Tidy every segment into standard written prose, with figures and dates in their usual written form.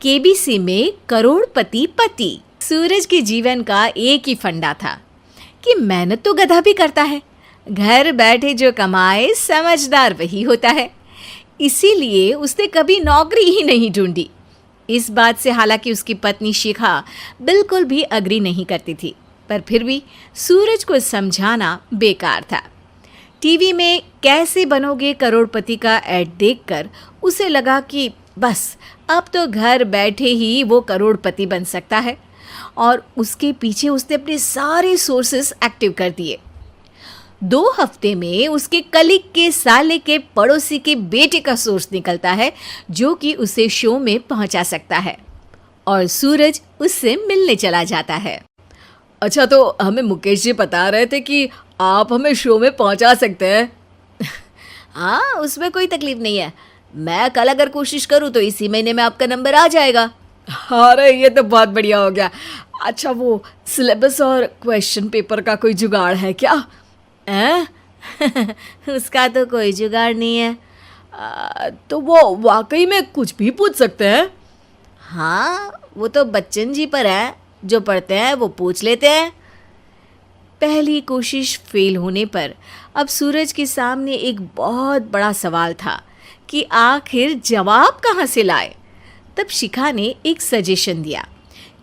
KBC में करोड़पति पति। सूरज के जीवन का एक ही फंडा था कि मेहनत तो गधा भी करता है, घर बैठे जो कमाए समझदार वही होता है। इसीलिए उसने कभी नौकरी ही नहीं ढूंढी। इस बात से हालांकि उसकी पत्नी शिखा बिल्कुल भी अग्री नहीं करती थी, पर फिर भी सूरज को समझाना बेकार था। टीवी में कैसे बनोगे करोड़पति का ऐड देखकर उसे लगा कि बस अब तो घर बैठे ही वो करोड़पति बन सकता है, और उसके पीछे उसने अपने सारे सोर्सेस एक्टिव कर दिए। 2 हफ्ते में उसके कलीग के साले के पड़ोसी के बेटे का सोर्स निकलता है जो कि उसे शो में पहुंचा सकता है, और सूरज उससे मिलने चला जाता है। अच्छा, तो हमें मुकेश जी बता रहे थे कि आप हमें शो में पहुंचा सकते हैं। हाँ, उसमें कोई तकलीफ नहीं है। मैं कल अगर कोशिश करूँ तो इसी महीने में आपका नंबर आ जाएगा। अरे ये तो बहुत बढ़िया हो गया। अच्छा, वो सिलेबस और क्वेश्चन पेपर का कोई जुगाड़ है क्या? उसका तो कोई जुगाड़ नहीं है। तो वो वाकई में कुछ भी पूछ सकते हैं? हाँ, वो तो बच्चन जी पर है, जो पढ़ते हैं वो पूछ लेते हैं। पहली कोशिश फेल होने पर अब सूरज के सामने एक बहुत बड़ा सवाल था कि आखिर जवाब कहाँ से लाए। तब शिखा ने एक सजेशन दिया,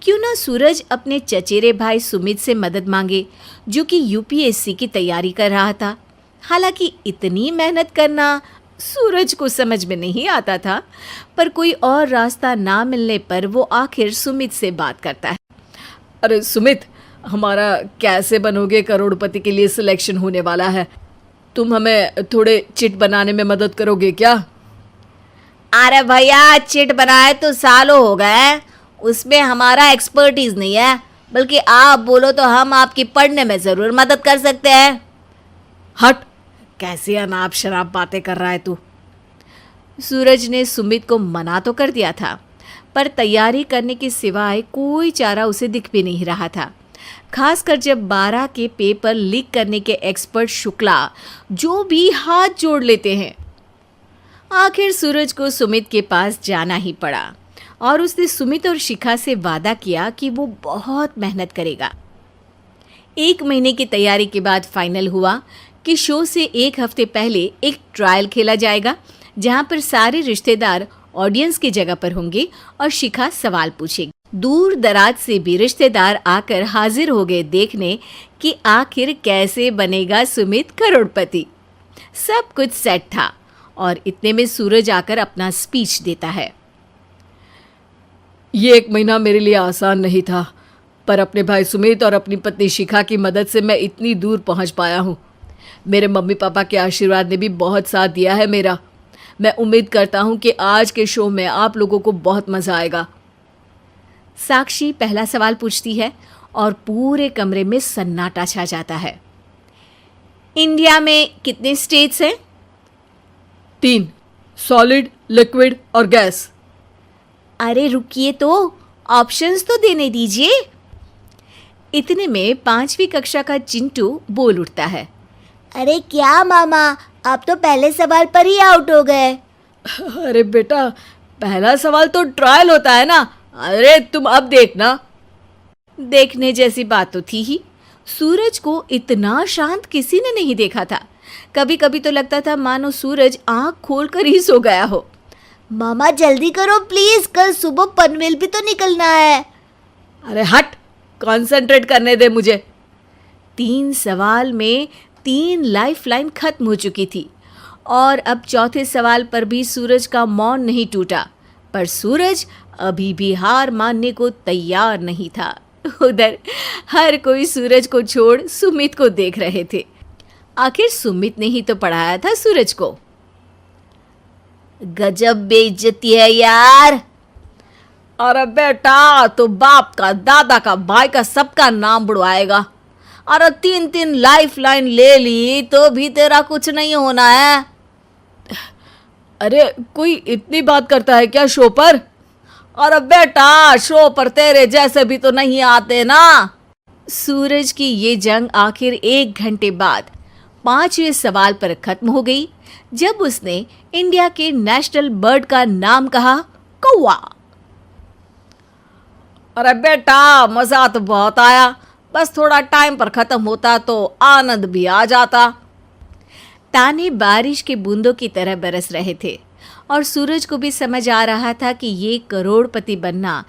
क्यों ना सूरज अपने चचेरे भाई सुमित से मदद मांगे, जो कि यूपीएससी की तैयारी कर रहा था। हालांकि इतनी मेहनत करना सूरज को समझ में नहीं आता था, पर कोई और रास्ता ना मिलने पर वो आखिर सुमित से बात करता है। अरे सुमित, हमारा कैसे बनोगे करोड़पति के लिए सिलेक्शन होने वाला है। तुम हमें थोड़े चिट बनाने में मदद करोगे क्या? अरे भैया, चिट बनाए तो सालों हो गए, उसमें हमारा एक्सपर्टीज नहीं है, बल्कि आप बोलो तो हम आपकी पढ़ने में ज़रूर मदद कर सकते हैं। हट, कैसी अनाप शराब बातें कर रहा है तू। सूरज ने सुमित को मना तो कर दिया था, पर तैयारी करने के सिवाय कोई चारा उसे दिख भी नहीं रहा था। खासकर जब 12 के पेपर लीक करने के एक्सपर्ट शुक्ला जो भी हाथ जोड़ लेते हैं। आखिर सूरज को सुमित के पास जाना ही पड़ा, और उसने सुमित और शिखा से वादा किया कि वो बहुत मेहनत करेगा। 1 महीने की तैयारी के बाद फाइनल हुआ कि शो से 1 हफ्ते पहले एक ट्रायल खेला जाएगा, जहां पर सारे रिश्तेदार ऑडियंस की जगह पर होंगे और शिखा सवाल पूछेगी। दूर दराज से भी रिश्तेदार आकर हाजिर हो गए देखने कि आखिर कैसे बनेगा सुमित करोड़पति। सब कुछ सेट था, और इतने में सूरज आकर अपना स्पीच देता है। ये 1 महीना मेरे लिए आसान नहीं था, पर अपने भाई सुमित और अपनी पत्नी शिखा की मदद से मैं इतनी दूर पहुंच पाया हूँ। मेरे मम्मी पापा के आशीर्वाद ने भी बहुत साथ दिया है मेरा। मैं उम्मीद करता हूँ कि आज के शो में आप लोगों को बहुत मज़ा आएगा। साक्षी पहला सवाल पूछती है और पूरे कमरे में सन्नाटा छा जाता है। इंडिया में कितने स्टेट्स हैं? 3, सॉलिड, लिक्विड और गैस। अरे रुकिए, तो ऑप्शंस तो देने दीजिए। इतने में 5वीं कक्षा का चिंटू बोल उठता है। अरे क्या मामा, आप तो पहले सवाल पर ही आउट हो गए। अरे बेटा, पहला सवाल तो ट्रायल होता है ना। अरे तुम अब देखना। देखने जैसी बात तो थी ही। सूरज को इतना शांत किसी ने नहीं देखा था। कभी कभी तो लगता था मानो सूरज आंख खोलकर ही सो गया हो। मामा जल्दी करो प्लीज, कल सुबह पनवेल भी तो निकलना है। अरे हट, कंसंट्रेट करने दे मुझे। 3 सवाल में 3 लाइफलाइन खत्म हो चुकी थी, और अब चौथे सवाल पर भी सूरज का मौन नहीं टूटा। पर सूरज अभी भी हार मानने को तैयार नहीं था। उधर हर कोई सूरज को छोड़ सुमित को देख रहे थे। आखिर सुमित ने ही तो पढ़ाया था सूरज को। गजब बेइज्जती है यार। अरे बेटा, तो बाप का, दादा का, भाई का, सबका नाम बुड़वाएगा। अरे 3 लाइफलाइन ले ली तो भी तेरा कुछ नहीं होना है। अरे कोई इतनी बात करता है क्या शो पर? अरे बेटा, शो पर तेरे जैसे भी तो नहीं आते ना। सूरज की ये जंग आखिर 1 घंटे बाद 5वें सवाल पर खत्म हो गई, जब उसने इंडिया के नेशनल बर्ड का नाम कहा, कौवा। अरे बेटा, मजा तो बहुत आया, बस थोड़ा टाइम पर खत्म होता तो आनंद भी आ जाता। ताने बारिश के बूंदों की तरह बरस रहे थे और सूरज को भी समझ आ रहा था कि ये करोड़पति बनना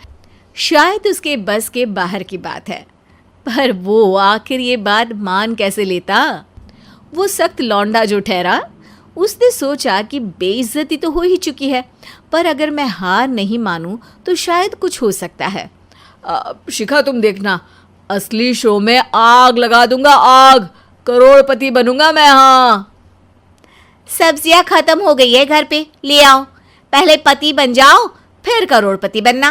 शायद उसके बस के बाहर की बात है। पर वो आखिर ये बात मान कैसे लेता? वो सख्त लौंडा जो ठहरा, उसने सोचा कि बेइज्जती तो हो ही चुकी है, पर अगर मैं हार नहीं मानूं तो शायद कुछ हो सकता है। शिखा, तुम देखना, असली शो में आग लगा दूंगा, आग, करोड़पति बनूंगा मैं। हाँ, सब्जियां खत्म हो गई है घर पे, ले आओ। पहले पति बन जाओ, फिर करोड़पति बनना।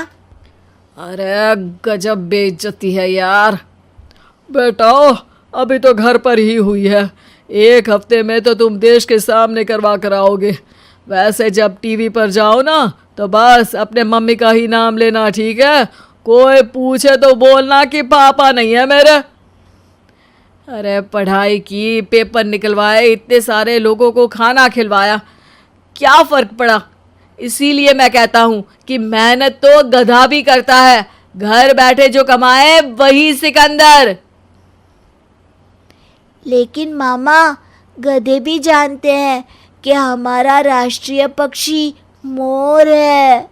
अरे गजब बेइज्जती है यार। बेटा, अभी तो घर पर ही हुई है, 1 हफ्ते में तो तुम देश के सामने करवा कर आओगे। वैसे जब टीवी पर जाओ ना तो बस अपने मम्मी का ही नाम लेना, ठीक है? कोई पूछे तो बोलना कि पापा नहीं है मेरे। अरे पढ़ाई की, पेपर निकलवाए, इतने सारे लोगों को खाना खिलवाया, क्या फ़र्क पड़ा? इसीलिए मैं कहता हूँ कि मेहनत तो गधा भी करता है, घर बैठे जो कमाए वही सिकंदर। लेकिन मामा, गधे भी जानते हैं कि हमारा राष्ट्रीय पक्षी मोर है।